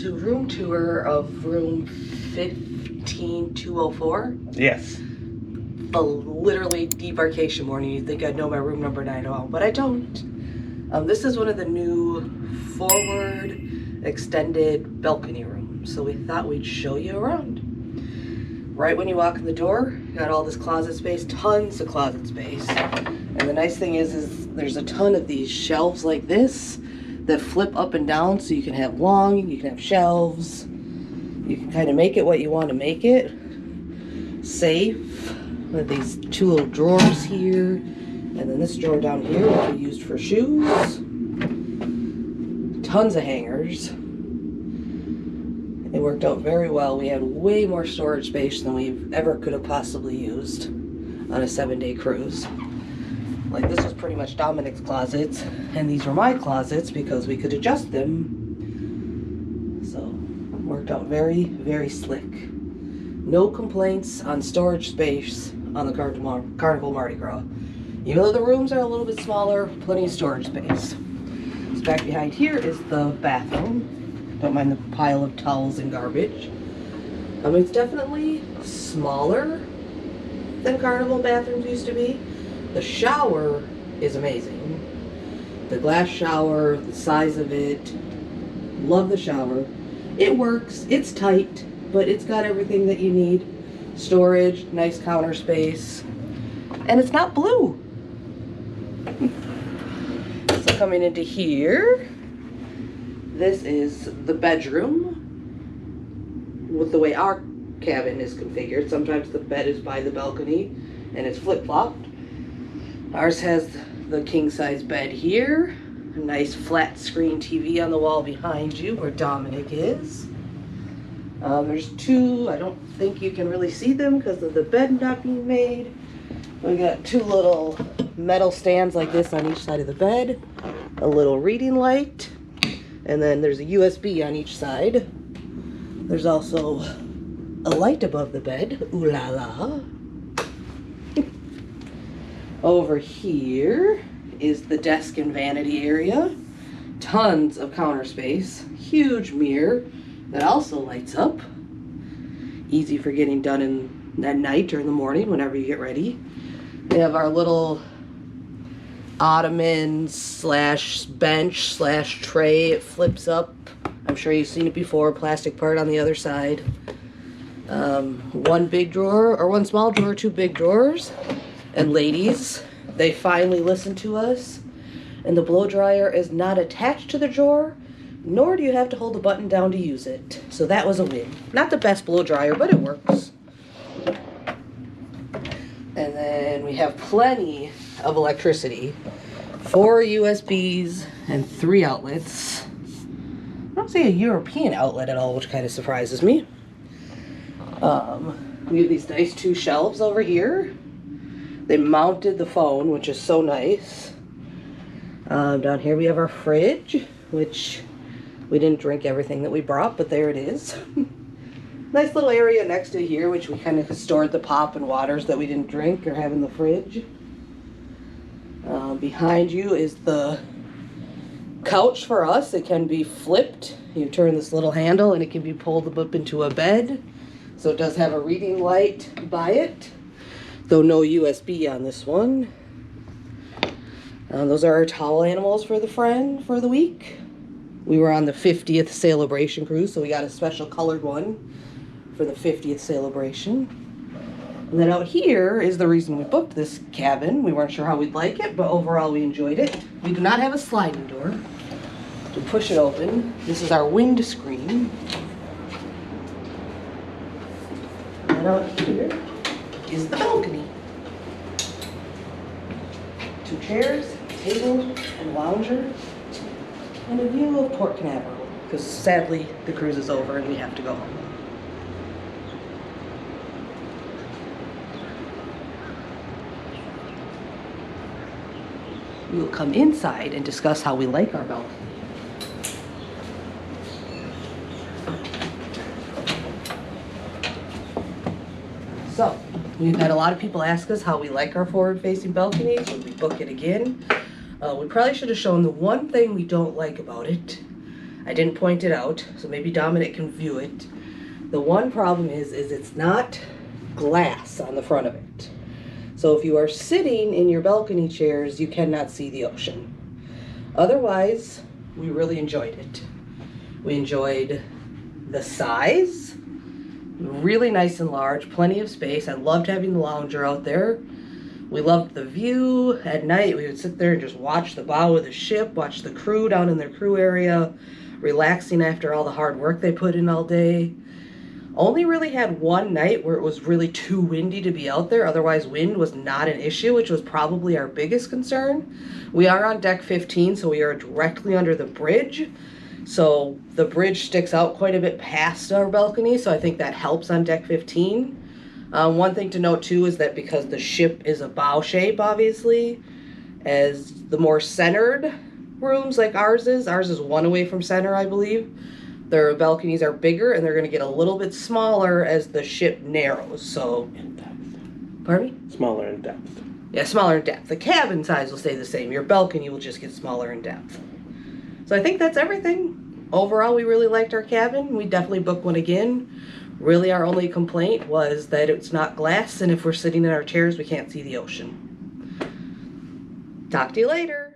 to room tour of room 15204. Yes. A literally debarkation morning. You'd think I'd know my room number 9 but I don't. This is one of the new forward extended balcony rooms, so we thought we'd show you around. Right when you walk in the door, you got all this closet space, tons of closet space. And the nice thing is there's a ton of these shelves like this that flip up and down, so you can have long, you can have shelves. You can kind of make it what you want to make it. Safe. With these two little drawers here. And then this drawer down here, which we used for shoes. Tons of hangers. It worked out very well. We had way more storage space than we ever could have possibly used on a 7-day cruise. Like, this was pretty much Dominic's closets, and these were my closets because we could adjust them. So, worked out very, very slick. No complaints on storage space on the Carnival Mardi Gras. Even though the rooms are a little bit smaller, plenty of storage space. So back behind here is the bathroom. Don't mind the pile of towels and garbage. It's definitely smaller than Carnival bathrooms used to be. The shower is amazing. The glass shower, the size of it. Love the shower. It works, it's tight, but it's got everything that you need. Storage, nice counter space, and it's not blue. So coming into here, this is the bedroom with the way our cabin is configured. Sometimes the bed is by the balcony and it's flip-flopped. Ours has the king-size bed here, a nice flat screen TV on the wall behind you where Dominic is. There's two, I don't think you can really see them because of the bed not being made. We got two little metal stands like this on each side of the bed, a little reading light, and then there's a USB on each side. There's also a light above the bed, ooh la la. Over here is the desk and vanity area. Tons of counter space, huge mirror that also lights up. Easy for getting done at night or in the morning whenever you get ready. We have our little ottoman slash bench slash tray. It flips up. I'm sure you've seen it before. Plastic part on the other side. One big drawer, or one small drawer, two big drawers. And ladies, they finally listened to us. And the blow dryer is not attached to the drawer, nor do you have to hold the button down to use it. So that was a win. Not the best blow dryer, but it works. And then we have plenty of electricity. 4 USBs and 3 outlets. I don't see a European outlet at all, which kind of surprises me. We have these nice 2 shelves over here. They mounted the phone, which is so nice. Down here we have our fridge, which we didn't drink everything that we brought, but there it is. Nice little area next to here, which we kind of stored the pop and waters that we didn't drink or have in the fridge. Behind you is the couch for us. It can be flipped. You turn this little handle and it can be pulled up into a bed. So it does have a reading light by it, though no USB on this one. Those are our towel animals for the week. We were on the 50th celebration cruise, so we got a special colored one for the 50th celebration. And then out here is the reason we booked this cabin. We weren't sure how we'd like it, but overall we enjoyed it. We do not have a sliding door to push it open. This is our wind screen. And out here is the balcony. 2 chairs, table, and lounger, and a view of Port Canaveral, because sadly the cruise is over and we have to go home. We will come inside and discuss how we like our balcony. So, we've had a lot of people ask us how we like our forward-facing balconies when we book it again. We probably should have shown the one thing we don't like about it. I didn't point it out, so maybe Dominic can view it. The one problem is it's not glass on the front of it. So if you are sitting in your balcony chairs, you cannot see the ocean. Otherwise, we really enjoyed it. We enjoyed the size, really nice and large, plenty of space. I loved having the lounger out there. We loved the view. At night, we would sit there and just watch the bow of the ship, watch the crew down in their crew area, relaxing after all the hard work they put in all day. Only really had one night where it was really too windy to be out there. Otherwise, wind was not an issue, which was probably our biggest concern. We are on deck 15, so we are directly under the bridge. So the bridge sticks out quite a bit past our balcony, so I think that helps on deck 15. One thing to note too is that because the ship is a bow shape, obviously, as the more centered rooms like ours is one away from center, I believe. Their balconies are bigger and they're going to get a little bit smaller as the ship narrows. So, in depth. Pardon me? Smaller in depth. Yeah, smaller in depth. The cabin size will stay the same. Your balcony will just get smaller in depth. So I think that's everything. Overall, we really liked our cabin. We definitely booked one again. Really, our only complaint was that it's not glass, and if we're sitting in our chairs, we can't see the ocean. Talk to you later.